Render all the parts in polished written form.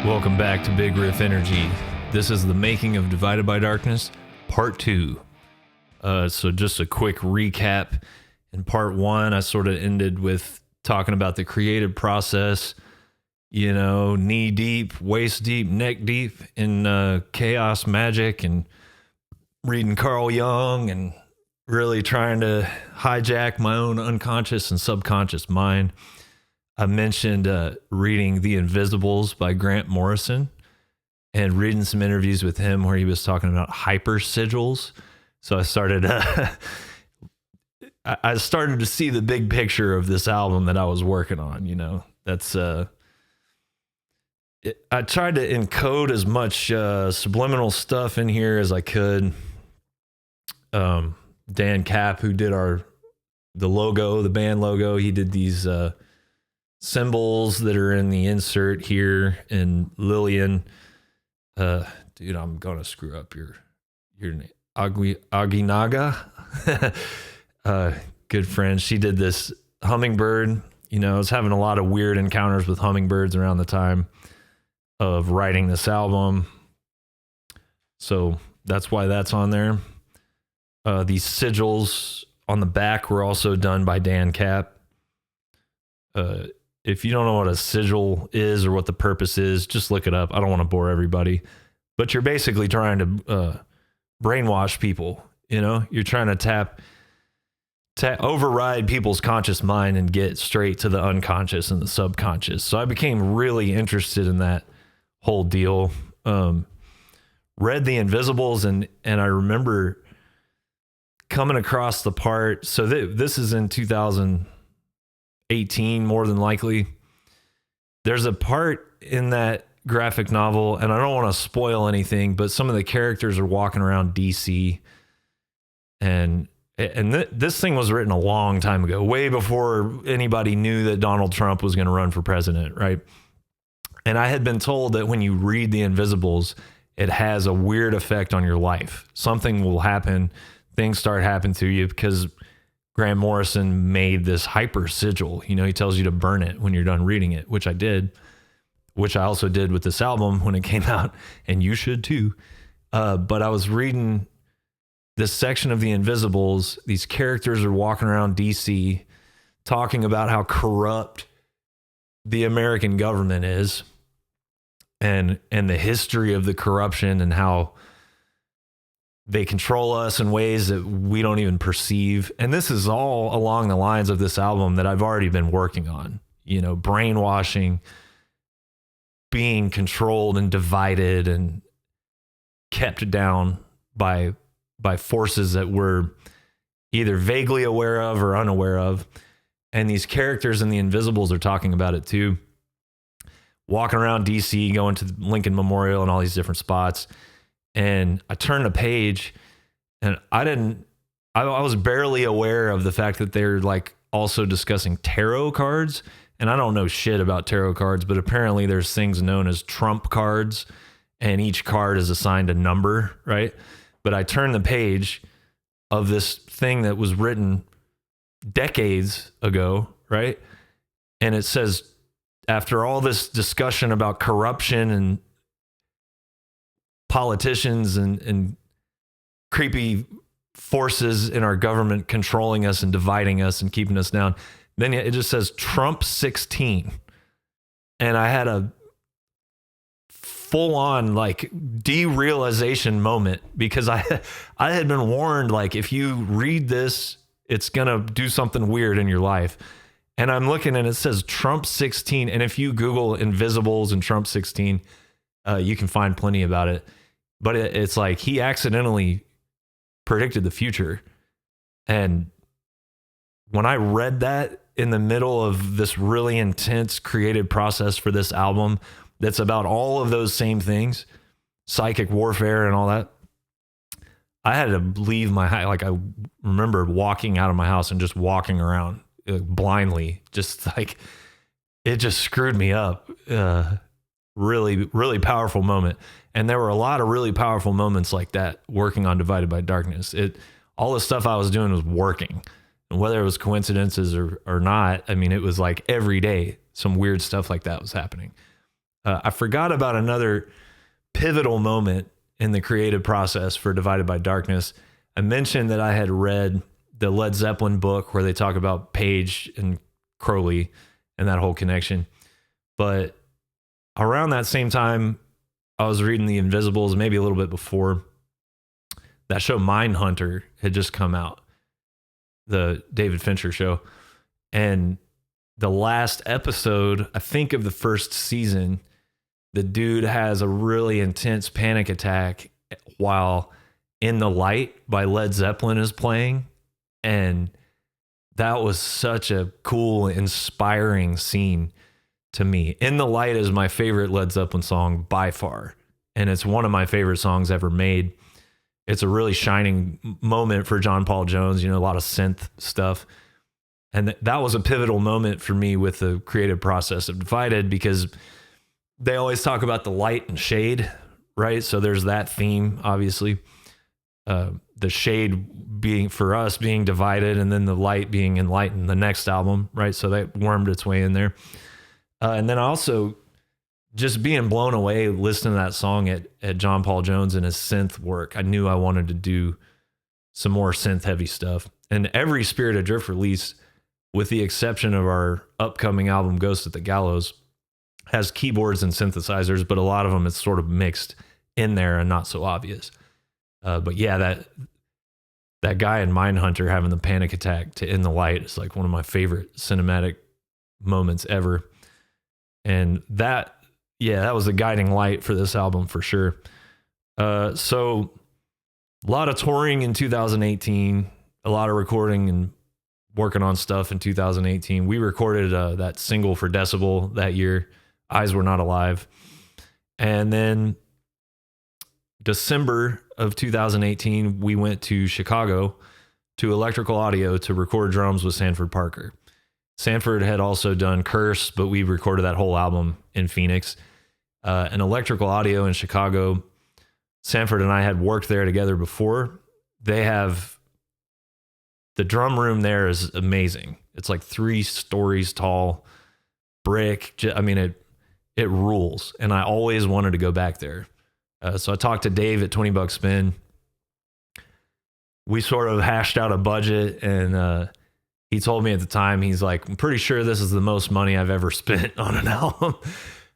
Welcome back to Big Riff Energy. This is the making of Divided by Darkness, Part 2. So just a quick recap. In Part 1, I sort of ended with talking about the creative process, you know, knee deep, waist deep, neck deep in chaos magic and reading Carl Jung and really trying to hijack my own unconscious and subconscious mind. I mentioned reading The Invisibles by Grant Morrison and reading some interviews with him where he was talking about hyper sigils. So I started I started to see the big picture of this album that I was working on. You know, that's I tried to encode as much subliminal stuff in here as I could. Dan Cap, who did the logo, the band logo, he did these symbols that are in the insert here. And Lillian, dude, I'm gonna screw up your name. Aginaga, good friend. She did this hummingbird. You know, I was having a lot of weird encounters with hummingbirds around the time of writing this album, so that's why that's on there. These sigils on the back were also done by Dan Cap. If you don't know what a sigil is or what the purpose is, just look it up. I don't want to bore everybody, but you're basically trying to brainwash people. You know, you're trying to override people's conscious mind and get straight to the unconscious and the subconscious. So I became really interested in that whole deal. Read The Invisibles, and I remember coming across the part. So this is in 2018, more than likely. There's a part in that graphic novel, and I don't want to spoil anything, but some of the characters are walking around DC, and this thing was written a long time ago, way before anybody knew that Donald Trump was going to run for president, right? And I had been told that when you read The Invisibles, it has a weird effect on your life. Something will happen, things start happening to you, because Grant Morrison made this hyper sigil. You know, he tells you to burn it when you're done reading it, which I did, which I also did with this album when it came out, and you should too. But I was reading this section of The Invisibles. These characters are walking around DC talking about how corrupt the American government is, and the history of the corruption, and how they control us in ways that we don't even perceive. And this is all along the lines of this album that I've already been working on, you know, brainwashing, being controlled and divided and kept down by forces that we're either vaguely aware of or unaware of. And these characters in The Invisibles are talking about it too. Walking around DC, going to the Lincoln Memorial and all these different spots. And I turned a page, and I was barely aware of the fact that they're like also discussing tarot cards. And I don't know shit about tarot cards, but apparently there's things known as trump cards, and each card is assigned a number, right? But I turned the page of this thing that was written decades ago, right? And it says, after all this discussion about corruption and politicians and creepy forces in our government controlling us and dividing us and keeping us down, then it just says Trump 16. And I had a full on like derealization moment, because I had been warned, like, if you read this, it's going to do something weird in your life. And I'm looking, and it says Trump 16. And if you Google Invisibles and Trump 16, you can find plenty about it. But it's like he accidentally predicted the future. And when I read that in the middle of this really intense creative process for this album, that's about all of those same things, psychic warfare and all that, I had to leave my house. Like, I remember walking out of my house and just walking around blindly, just like, it just screwed me up. Really, really powerful moment. And there were a lot of really powerful moments like that working on Divided by Darkness. All the stuff I was doing was working. And whether it was coincidences or not, I mean, it was like every day some weird stuff like that was happening. I forgot about another pivotal moment in the creative process for Divided by Darkness. I mentioned that I had read the Led Zeppelin book where they talk about Page and Crowley and that whole connection. But around that same time, I was reading The Invisibles, maybe a little bit before. That show Mindhunter had just come out, the David Fincher show. And the last episode, I think of the first season, the dude has a really intense panic attack while In the Light by Led Zeppelin is playing. And that was such a cool, inspiring scene to me. In the Light is my favorite Led Zeppelin song by far. And it's one of my favorite songs ever made. It's a really shining moment for John Paul Jones, a lot of synth stuff. And that was a pivotal moment for me with the creative process of Divided, because they always talk about the light and shade, right? So there's that theme, obviously. The shade being, for us, being divided, and then the light being enlightened, the next album, right? So that wormed its way in there. And then also just being blown away listening to that song at John Paul Jones and his synth work. I knew I wanted to do some more synth heavy stuff. And every Spirit Adrift release, with the exception of our upcoming album Ghost at the Gallows, has keyboards and synthesizers, but a lot of them it's sort of mixed in there and not so obvious. But yeah, that guy in Mindhunter having the panic attack to In the Light is like one of my favorite cinematic moments ever. And that was a guiding light for this album for sure. So a lot of touring in 2018, a lot of recording and working on stuff in 2018. We recorded that single for Decibel that year, Eyes Were Not Alive. And then December of 2018, we went to Chicago to Electrical Audio to record drums with Sanford Parker. Sanford had also done Curse, but we recorded that whole album in Phoenix. And Electrical Audio in Chicago, Sanford and I had worked there together before. They have, the drum room there is amazing. It's like 3 stories tall, brick. I mean, it rules. And I always wanted to go back there. So I talked to Dave at 20 Bucks Spin. We sort of hashed out a budget, and he told me at the time, he's like, I'm pretty sure this is the most money I've ever spent on an album.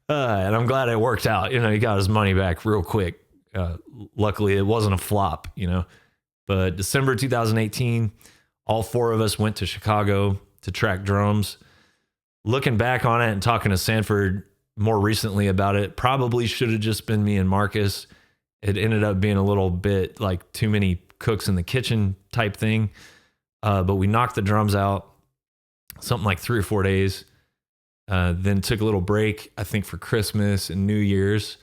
And I'm glad it worked out. He got his money back real quick. Luckily, it wasn't a flop, But December 2018, all 4 of us went to Chicago to track drums. Looking back on it and talking to Sanford more recently about it, probably should have just been me and Marcus. It ended up being a little bit like too many cooks in the kitchen type thing. But we knocked the drums out something like 3 or 4 days. Then took a little break, I think, for Christmas and New Year's.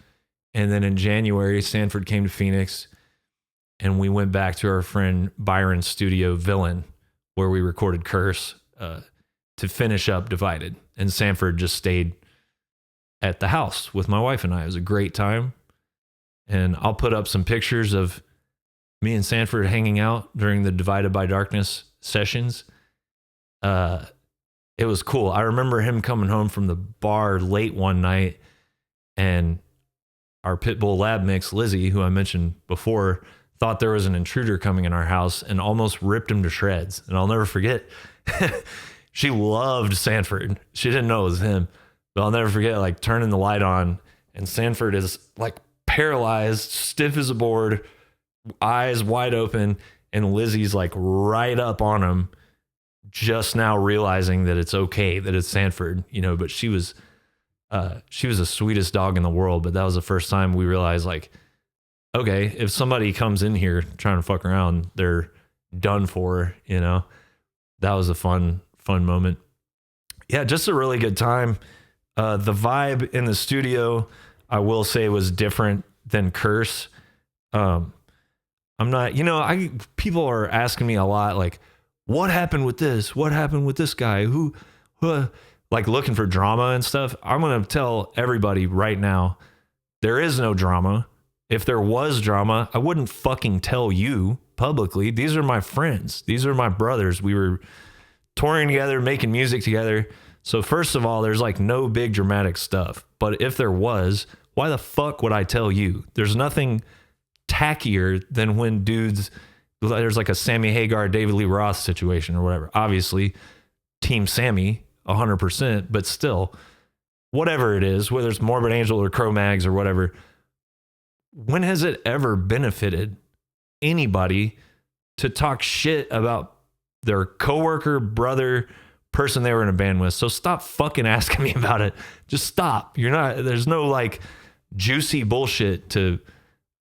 And then in January, Sanford came to Phoenix, and we went back to our friend Byron's studio, Villain, where we recorded Curse to finish up Divided. And Sanford just stayed at the house with my wife and I. It was a great time. And I'll put up some pictures of me and Sanford hanging out during the Divided by Darkness sessions. It was cool. I remember him coming home from the bar late one night, and our Pitbull lab mix, Lizzie, who I mentioned before, thought there was an intruder coming in our house and almost ripped him to shreds. And I'll never forget, she loved Sanford. She didn't know it was him, but I'll never forget, like, turning the light on, and Sanford is like paralyzed, stiff as a board, eyes wide open, and Lizzie's like right up on him, just now realizing that it's okay, that it's Sanford, but she was the sweetest dog in the world. But that was the first time we realized, like, okay, if somebody comes in here trying to fuck around, they're done for, That was a fun moment. Yeah, just a really good time. The vibe in the studio, I will say, was different than Curse. I'm not, people are asking me a lot, like, what happened with this? What happened with this guy? Who like, looking for drama and stuff. I'm going to tell everybody right now, there is no drama. If there was drama, I wouldn't fucking tell you publicly. These are my friends. These are my brothers. We were touring together, making music together. So first of all, there's like no big dramatic stuff. But if there was, why the fuck would I tell you? There's nothing tackier than when dudes, there's like a Sammy Hagar, David Lee Roth situation or whatever. Obviously, Team Sammy, 100%, but still, whatever it is, whether it's Morbid Angel or Cro-Mags or whatever, when has it ever benefited anybody to talk shit about their coworker, brother, person they were in a band with? So stop fucking asking me about it. Just stop. There's no like juicy bullshit to,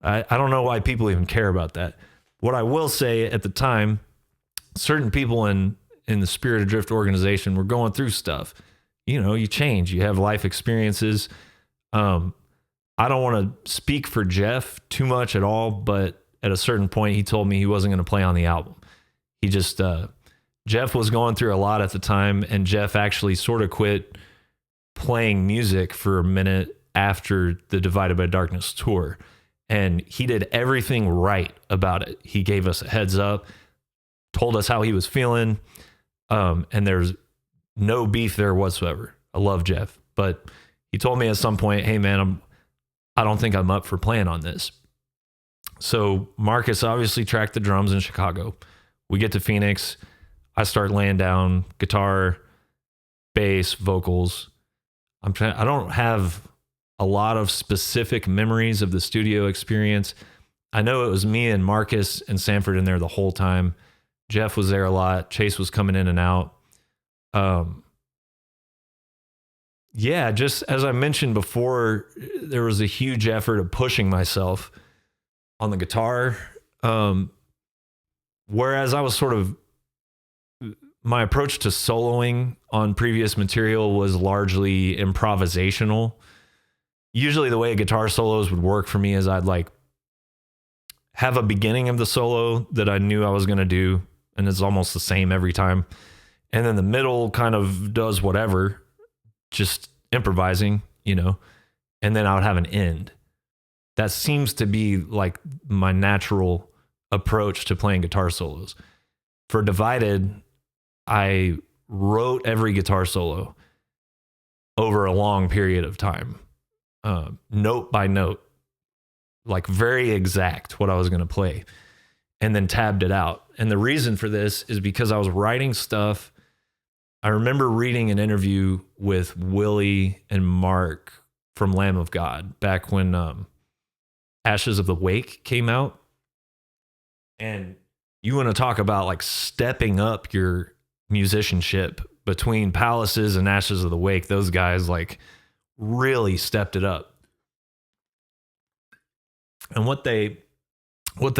I don't know why people even care about that. What I will say, at the time, certain people in the Spirit Adrift organization were going through stuff. You change, you have life experiences. I don't want to speak for Jeff too much at all, but at a certain point he told me he wasn't going to play on the album. He just, Jeff was going through a lot at the time, and Jeff actually sort of quit playing music for a minute after the Divided by Darkness tour. And he did everything right about it. He gave us a heads up, told us how he was feeling. And there's no beef there whatsoever. I love Jeff, but he told me at some point, hey man, I don't think I'm up for playing on this. So Marcus obviously tracked the drums in Chicago. We get to Phoenix. I start laying down guitar, bass, vocals. I don't have a lot of specific memories of the studio experience. I know it was me and Marcus and Sanford in there the whole time. Jeff was there a lot. Chase was coming in and out. Yeah, just as I mentioned before, there was a huge effort of pushing myself on the guitar. Whereas I was sort of, my approach to soloing on previous material was largely improvisational. Usually the way guitar solos would work for me is I'd like have a beginning of the solo that I knew I was going to do, and it's almost the same every time. And then the middle kind of does whatever, just improvising, and then I would have an end. That seems to be like my natural approach to playing guitar solos. For Divided, I wrote every guitar solo over a long period of time, note by note, like very exact what I was going to play, and then tabbed it out. And the reason for this is because I was writing stuff. I remember reading an interview with Willie and Mark from Lamb of God back when Ashes of the Wake came out. And you want to talk about like stepping up your musicianship between Palaces and Ashes of the Wake. Those guys like really stepped it up. And what they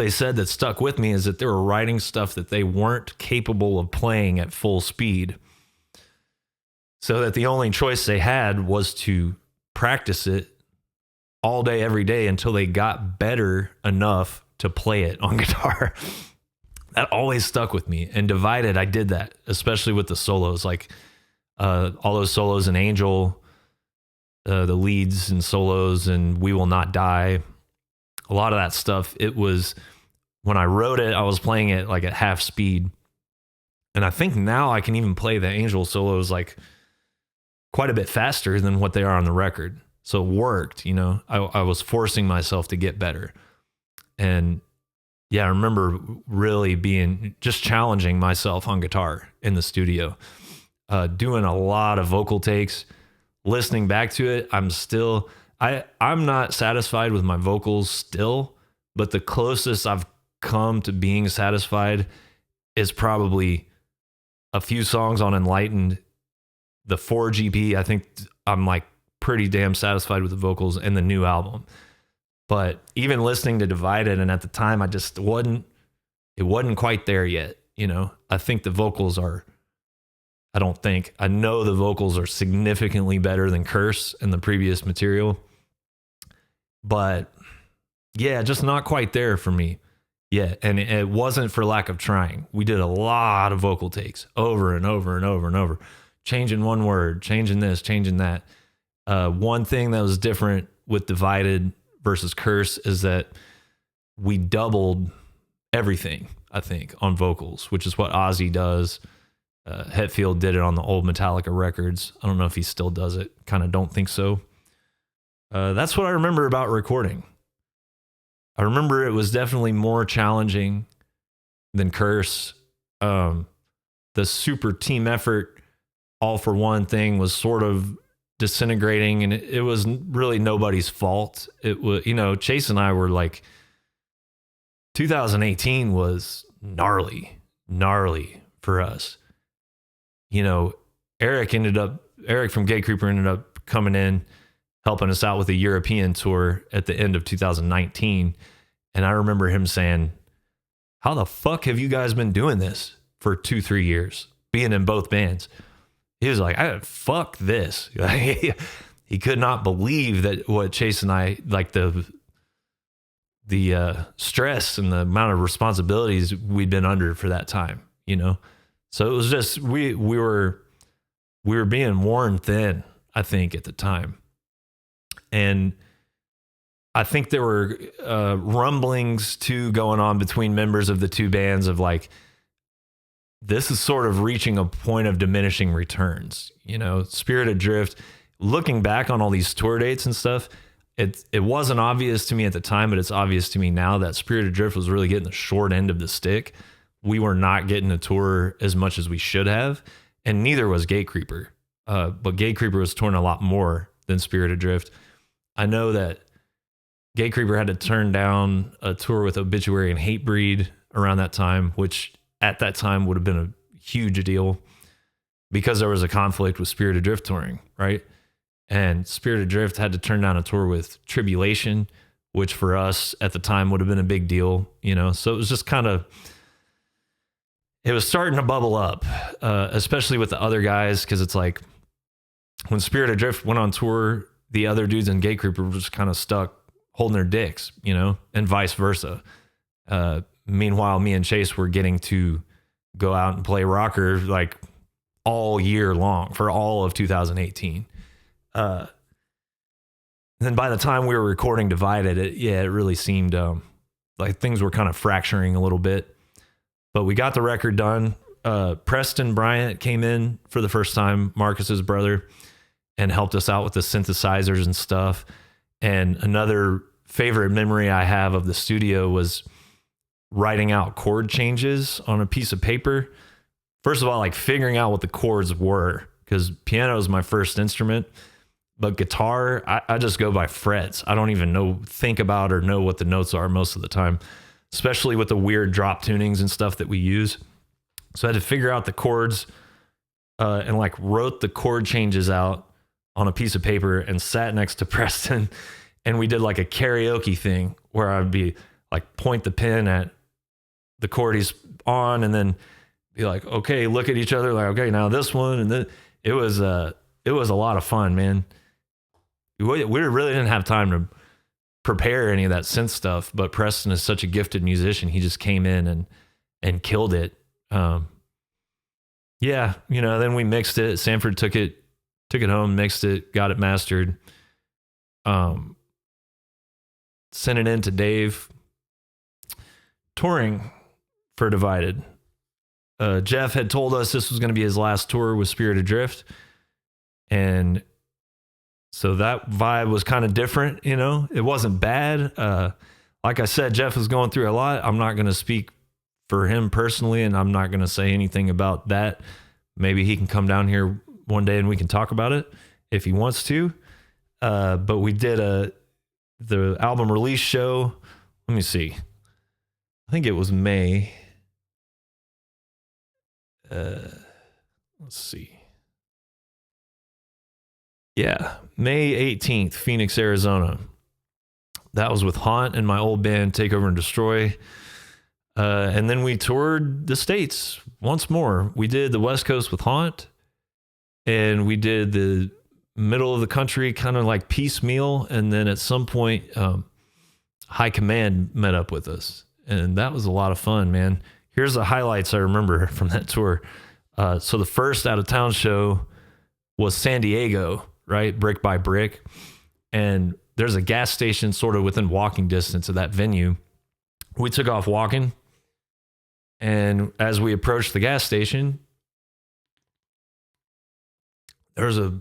said that stuck with me is that they were writing stuff that they weren't capable of playing at full speed. So that the only choice they had was to practice it all day, every day until they got better enough to play it on guitar. That always stuck with me. And Divided, I did that, especially with the solos, like all those solos in Angel, the leads and solos, and We Will Not Die. A lot of that stuff, it was, when I wrote it, I was playing it like at half speed. And I think now I can even play the Angel solos like quite a bit faster than what they are on the record. So it worked, I was forcing myself to get better. And yeah, I remember really just challenging myself on guitar in the studio, doing a lot of vocal takes, listening back to it. I'm not satisfied with my vocals still, but the closest I've come to being satisfied is probably a few songs on Enlightened. The 4GP, I think I'm like pretty damn satisfied with the vocals in the new album. But even listening to Divided, and at the time I just wasn't quite there yet. I think the vocals are, I know the vocals are significantly better than Curse and the previous material. But yeah, just not quite there for me yet. And it wasn't for lack of trying. We did a lot of vocal takes over and over and over and over, changing one word, changing this, changing that. One thing that was different with Divided versus Curse is that we doubled everything, I think, on vocals, which is what Ozzy does. Hetfield did it on the old Metallica records. I don't know if he still does it. Kind of don't think so. That's what I remember about recording. I remember it was definitely more challenging than Curse. The super team effort, all for one thing was sort of disintegrating, and it was really nobody's fault. It was, Chase and I were like, 2018 was gnarly for us. Eric from Gatecreeper ended up coming in, helping us out with a European tour at the end of 2019. And I remember him saying, how the fuck have you guys been doing this for 2-3 years, being in both bands? He was like, fuck this. He could not believe that what Chase and I, like the stress and the amount of responsibilities we'd been under for that time, So it was just, we were being worn thin, I think, at the time. And I think there were rumblings too going on between members of the two bands of like, this is sort of reaching a point of diminishing returns. Spirit Adrift, looking back on all these tour dates and stuff, it wasn't obvious to me at the time, but it's obvious to me now that Spirit Adrift was really getting the short end of the stick. We were not getting a tour as much as we should have, and neither was Gatecreeper. But Gatecreeper was touring a lot more than Spirit Adrift. I know that Gatecreeper had to turn down a tour with Obituary and Hatebreed around that time, which at that time would have been a huge deal because there was a conflict with Spirit Adrift touring, right? And Spirit Adrift had to turn down a tour with Tribulation, which for us at the time would have been a big deal, So it was just kind of, it was starting to bubble up, especially with the other guys, because it's like when Spirit Adrift went on tour, the other dudes in Gatecreeper were just kind of stuck holding their dicks, and vice versa. Meanwhile, me and Chase were getting to go out and play rocker like all year long for all of 2018. Then by the time we were recording Divided, it really seemed like things were kind of fracturing a little bit. But we got the record done. Preston Bryant came in for the first time, Marcus's brother, and helped us out with the synthesizers and stuff. And another favorite memory I have of the studio was writing out chord changes on a piece of paper. First of all, like figuring out what the chords were, because piano is my first instrument, but guitar, I just go by frets. I don't even think about or know what the notes are most of the time, especially with the weird drop tunings and stuff that we use. So I had to figure out the chords and like wrote the chord changes out on a piece of paper and sat next to Preston. And we did like a karaoke thing where I'd be like, point the pen at the chord he's on and then be like, okay, look at each other. Like, okay, now this one. And then it was a lot of fun, man. We really didn't have time to prepare any of that synth stuff, but Preston is such a gifted musician. He just came in and killed it. Then we mixed it. Sanford took it home, mixed it, got it mastered. Sent it in to Dave. Touring for Divided. Jeff had told us this was going to be his last tour with Spirit Adrift. And so that vibe was kind of different, It wasn't bad. Like I said, Jeff was going through a lot. I'm not going to speak for him personally, and I'm not going to say anything about that. Maybe he can come down here one day and we can talk about it if he wants to. But we did the album release show. Let me see. I think it was May. Let's see. Yeah, May 18th, Phoenix, Arizona. That was with Haunt and my old band, Take Over and Destroy. And then we toured the States once more. We did the West Coast with Haunt, and we did the middle of the country kind of like piecemeal. And then at some point, High Command met up with us. And that was a lot of fun, man. Here's the highlights I remember from that tour. So the first out-of-town show was San Diego, right? Brick by Brick. And there's a gas station sort of within walking distance of that venue. We took off walking. And as we approached the gas station, there was a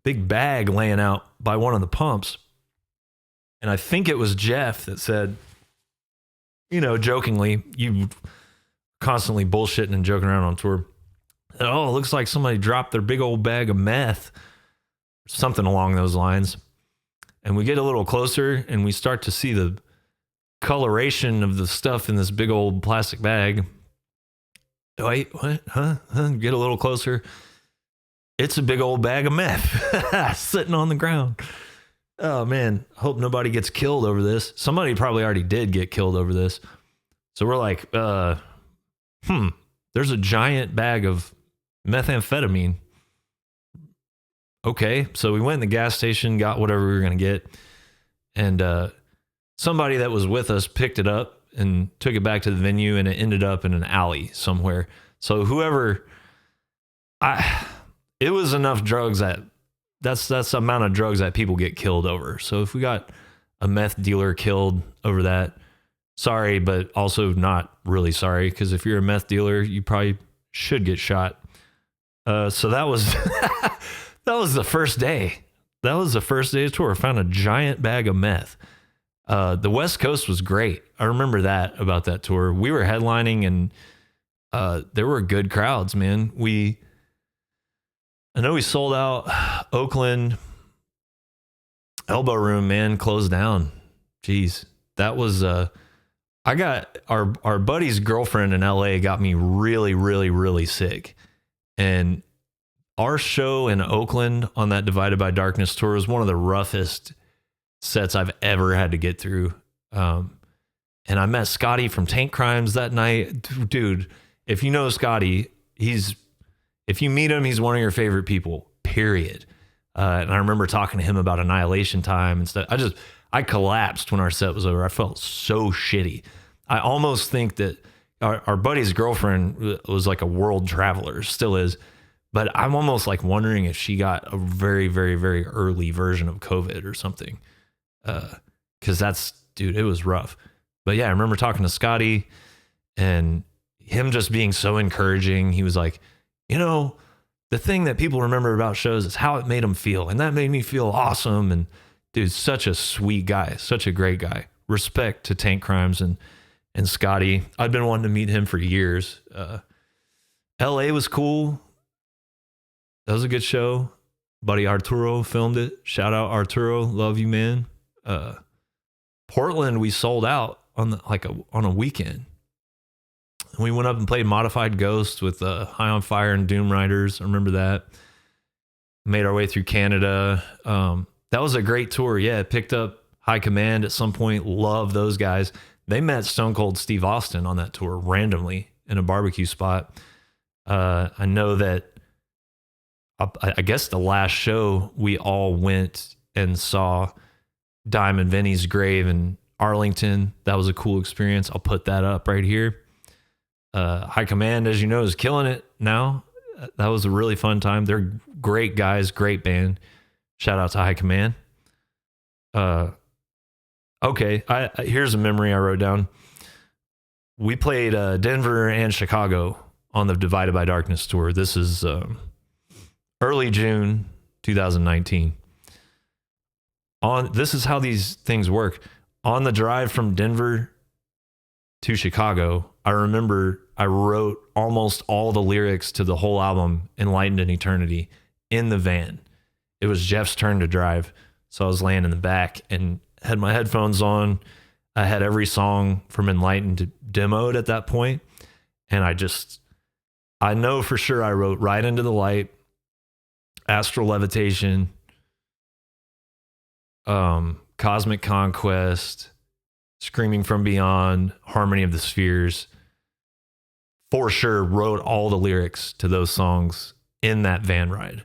big bag laying out by one of the pumps. And I think it was Jeff that said, jokingly, you constantly bullshitting and joking around on tour. Oh, it looks like somebody dropped their big old bag of meth, something along those lines. And we get a little closer and we start to see the coloration of the stuff in this big old plastic bag. Wait, what? Huh? Get a little closer. It's a big old bag of meth sitting on the ground. Oh, man. Hope nobody gets killed over this. Somebody probably already did get killed over this. So we're like, there's a giant bag of methamphetamine. Okay. So we went in the gas station, got whatever we were going to get. And somebody that was with us picked it up and took it back to the venue, and it ended up in an alley somewhere. So it was enough drugs that's the amount of drugs that people get killed over. So if we got a meth dealer killed over that, sorry, but also not really sorry, because if you're a meth dealer, you probably should get shot. So that was that was the first day. That was the first day of tour. I found a giant bag of meth. The West Coast was great. I remember that about that tour. We were headlining, and there were good crowds, man. I know we sold out Oakland. Elbow Room, man, closed down. Jeez. That was I got our buddy's girlfriend in LA got me really, really, really sick. And our show in Oakland on that Divided by Darkness tour was one of the roughest sets I've ever had to get through. And I met Scotty from Tank Crimes that night. Dude, if you know Scotty, if you meet him, he's one of your favorite people, period. And I remember talking to him about Annihilation Time and stuff. I collapsed when our set was over. I felt so shitty. I almost think that our buddy's girlfriend was like a world traveler, still is. But I'm almost like wondering if she got a very, very, very early version of COVID or something. Because dude, it was rough. But yeah, I remember talking to Scotty and him just being so encouraging. He was like, the thing that people remember about shows is how it made them feel. And that made me feel awesome. And dude, such a sweet guy, such a great guy. Respect to Tank Crimes and Scotty. I'd been wanting to meet him for years. LA was cool. That was a good show. Buddy Arturo filmed it. Shout out Arturo. Love you, man. Portland, we sold out on a weekend. We went up and played Modified Ghost with High on Fire and Doom Riders. I remember that. Made our way through Canada. That was a great tour. Yeah, it picked up High Command at some point. Love those guys. They met Stone Cold Steve Austin on that tour randomly in a barbecue spot. I know that, I guess the last show we all went and saw Diamond Vinny's grave in Arlington. That was a cool experience. I'll put that up right here. High Command, as you know, is killing it now. That was a really fun time. They're great guys, great band. Shout out to High Command. Okay, here's a memory I wrote down. We played Denver and Chicago on the Divided by Darkness tour. This is early June 2019. This is how these things work. On the drive from Denver to Chicago, I remember I wrote almost all the lyrics to the whole album, Enlightened in Eternity, in the van. It was Jeff's turn to drive, so I was laying in the back and had my headphones on. I had every song from Enlightened demoed at that point, and I know for sure I wrote Right Into the Light, Astral Levitation, Cosmic Conquest, Screaming from Beyond, Harmony of the Spheres. For sure wrote all the lyrics to those songs in that van ride.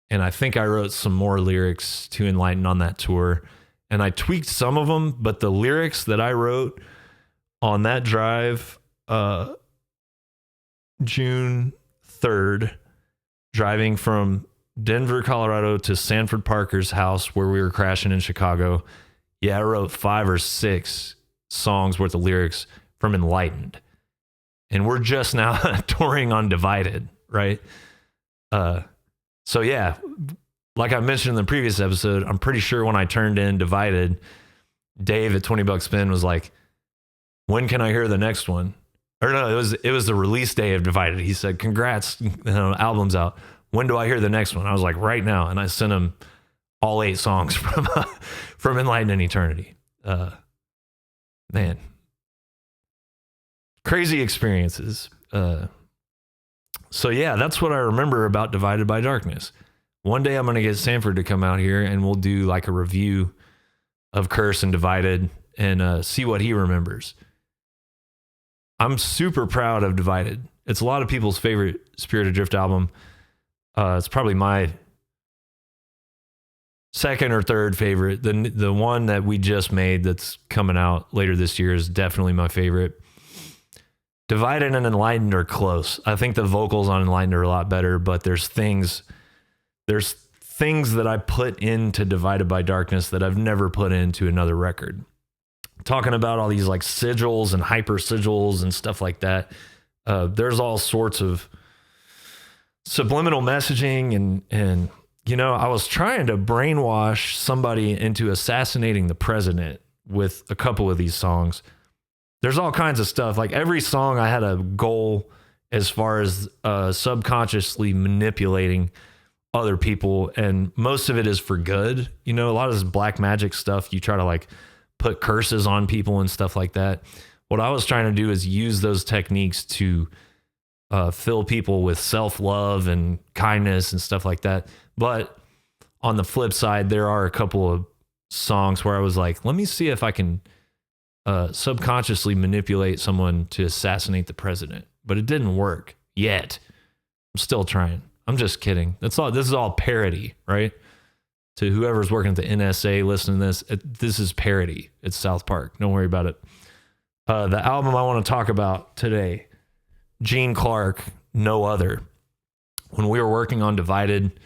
And I think I wrote some more lyrics to Enlighten on that tour. And I tweaked some of them, but the lyrics that I wrote on that drive, June 3rd, driving from Denver, Colorado to Sanford Parker's house where we were crashing in Chicago. Yeah, I wrote 5 or 6 songs worth of lyrics from Enlightened. And we're just now touring on Divided, right? So yeah, like I mentioned in the previous episode, I'm pretty sure when I turned in Divided, Dave at $20 Spin was like, when can I hear the next one? Or no, it was the release day of Divided. He said, congrats, album's out. When do I hear the next one? I was like, right now. And I sent him all 8 songs from Enlightened and Eternity. Man, crazy experiences. So yeah, that's what I remember about Divided by Darkness. One day I'm going to get Sanford to come out here and we'll do like a review of Curse and Divided and see what he remembers. I'm super proud of Divided. It's a lot of people's favorite Spirit Adrift album. It's probably my second or third favorite. The one that we just made that's coming out later this year is definitely my favorite. Divided and Enlightened are close. I think the vocals on Enlightened are a lot better, but there's things that I put into Divided by Darkness that I've never put into another record. Talking about all these like sigils and hyper sigils and stuff like that. There's all sorts of subliminal messaging and I was trying to brainwash somebody into assassinating the president with a couple of these songs. There's all kinds of stuff. Like every song I had a goal as far as subconsciously manipulating other people, and most of it is for good. A lot of this black magic stuff, you try to like put curses on people and stuff like that. What I was trying to do is use those techniques to fill people with self-love and kindness and stuff like that. But on the flip side, there are a couple of songs where I was like, let me see if I can subconsciously manipulate someone to assassinate the president. But it didn't work yet. I'm still trying. I'm just kidding. This is all parody, right? To whoever's working at the NSA listening to this, this is parody. It's South Park. Don't worry about it. The album I want to talk about today, Gene Clark, No Other. When we were working on Divided,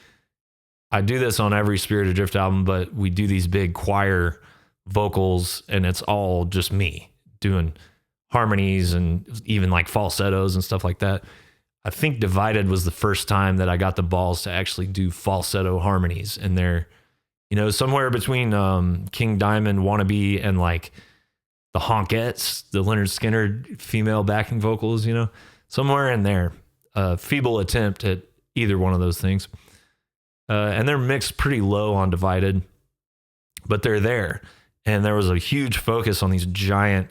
I do this on every Spirit Adrift album, but we do these big choir vocals, and it's all just me doing harmonies and even like falsettos and stuff like that. I think Divided was the first time that I got the balls to actually do falsetto harmonies, and they're, somewhere between King Diamond, Wannabe, and like the Honkettes, the Leonard Skinner female backing vocals, somewhere in there. Feeble attempt at either one of those things. And they're mixed pretty low on Divided, but they're there. And there was a huge focus on these giant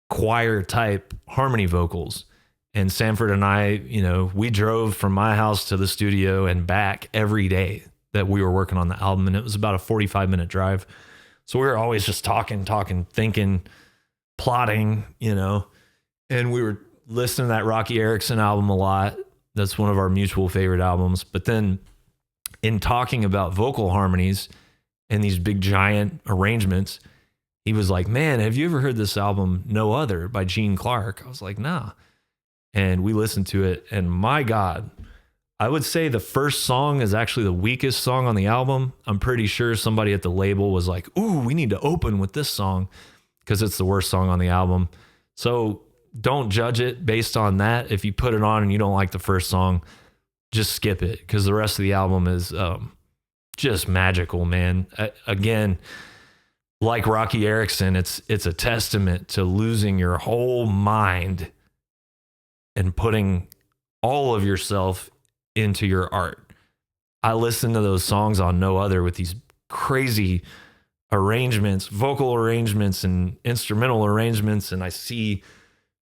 choir type harmony vocals. And Sanford and I, we drove from my house to the studio and back every day that we were working on the album. And it was about a 45-minute drive. So we were always just talking, thinking, plotting, and we were listening to that Rocky Erickson album a lot. That's one of our mutual favorite albums. But then in talking about vocal harmonies and these big giant arrangements, he was like, man, have you ever heard this album, No Other, by Gene Clark? I was like, nah. And we listened to it, and my God, I would say the first song is actually the weakest song on the album. I'm pretty sure somebody at the label was like, ooh, we need to open with this song because it's the worst song on the album. So don't judge it based on that. If you put it on and you don't like the first song, just skip it, because the rest of the album is just magical, man. Again, like Rocky Erickson, it's a testament to losing your whole mind and putting all of yourself into your art. I listen to those songs on No Other with these crazy arrangements, vocal arrangements and instrumental arrangements, and I see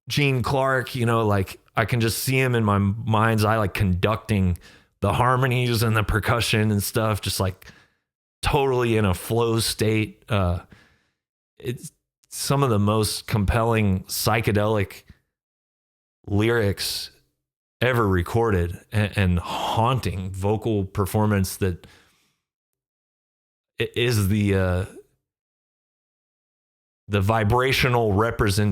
Gene Clark, like I can just see him in my mind's eye, like conducting the harmonies and the percussion and stuff, just like totally in a flow state. It's some of the most compelling psychedelic lyrics ever recorded, and haunting vocal performance that is the vibrational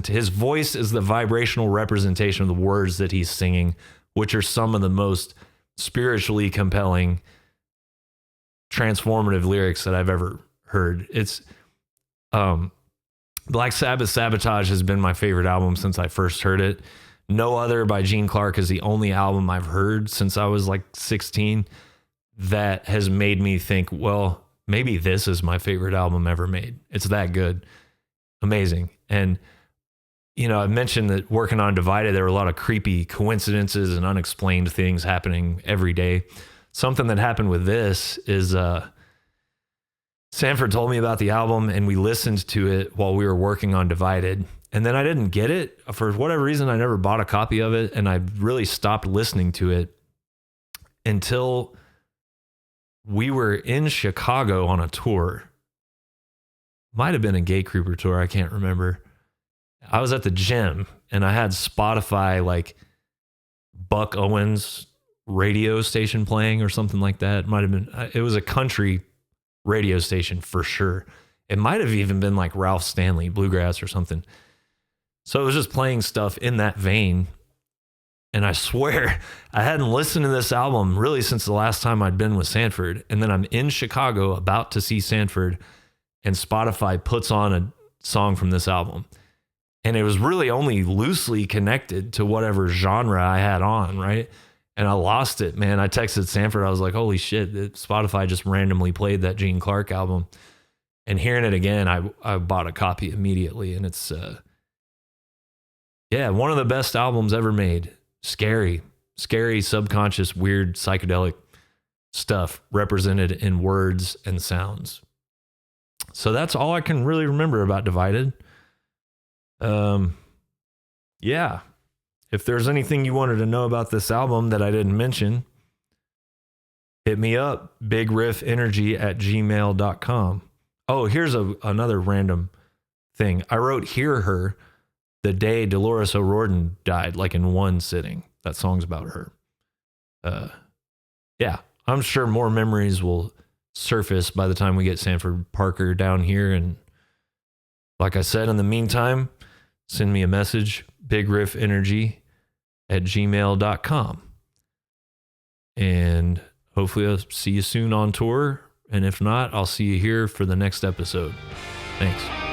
his voice is the vibrational representation of the words that he's singing, which are some of the most spiritually compelling, transformative lyrics that I've ever heard. It's Black Sabbath Sabotage has been my favorite album since I first heard it. No Other by Gene Clark is the only album I've heard since I was like 16. that has made me think, well, maybe this is my favorite album ever made. It's that good. Amazing. And, you know, I mentioned that working on Divided, there were a lot of creepy coincidences and unexplained things happening every day. Something that happened with this is Sanford told me about the album and we listened to it while we were working on Divided. And then I didn't get it. For whatever reason, I never bought a copy of it. And I really stopped listening to it until we were in Chicago on a tour. Might have been a Gate Creeper tour. I can't remember. I was at the gym and I had Spotify, like Buck Owens radio station playing or something like that. It might have been, it was a country radio station for sure. It might have even been like Ralph Stanley, bluegrass or something. So it was just playing stuff in that vein. And I swear I hadn't listened to this album really since the last time I'd been with Sanford. And then I'm in Chicago about to see Sanford and Spotify puts on a song from this album. And it was really only loosely connected to whatever genre I had on, right? And I lost it, man. I texted Sanford. I was like, holy shit, Spotify just randomly played that Gene Clark album. And hearing it again, I bought a copy immediately. And it's, yeah, one of the best albums ever made. Scary, subconscious, weird, psychedelic stuff represented in words and sounds. So that's all I can really remember about Divided. Yeah. If there's anything you wanted to know about this album that I didn't mention, hit me up, BIGRIFFENERGY@gmail.com. Oh, here's another random thing. I wrote Hear Her the day Dolores O'Riordan died, like in one sitting. That song's about her. Yeah, I'm sure more memories will surface by the time we get Sanford Parker down here. And like I said, in the meantime, send me a message, BIGRIFFENERGY@gmail.com. And hopefully I'll see you soon on tour. And if not, I'll see you here for the next episode. Thanks.